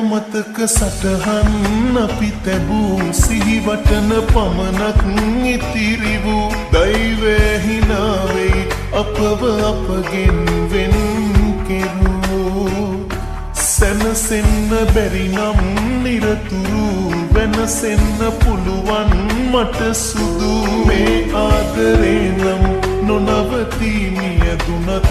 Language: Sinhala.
මතක සටහන් අපි තැබූ සිහිවටන පමණක් ඉතිරි වූ දෛවය හිනාවෙයි අපව අපගෙන් වෙන් කෙරූ සැනසෙන්න බැරි නම් නිරතුරු වෙනසෙන්න පුළුවන් මට සුදු මේ ආදරේ නම් නොනවතී මියදුනත්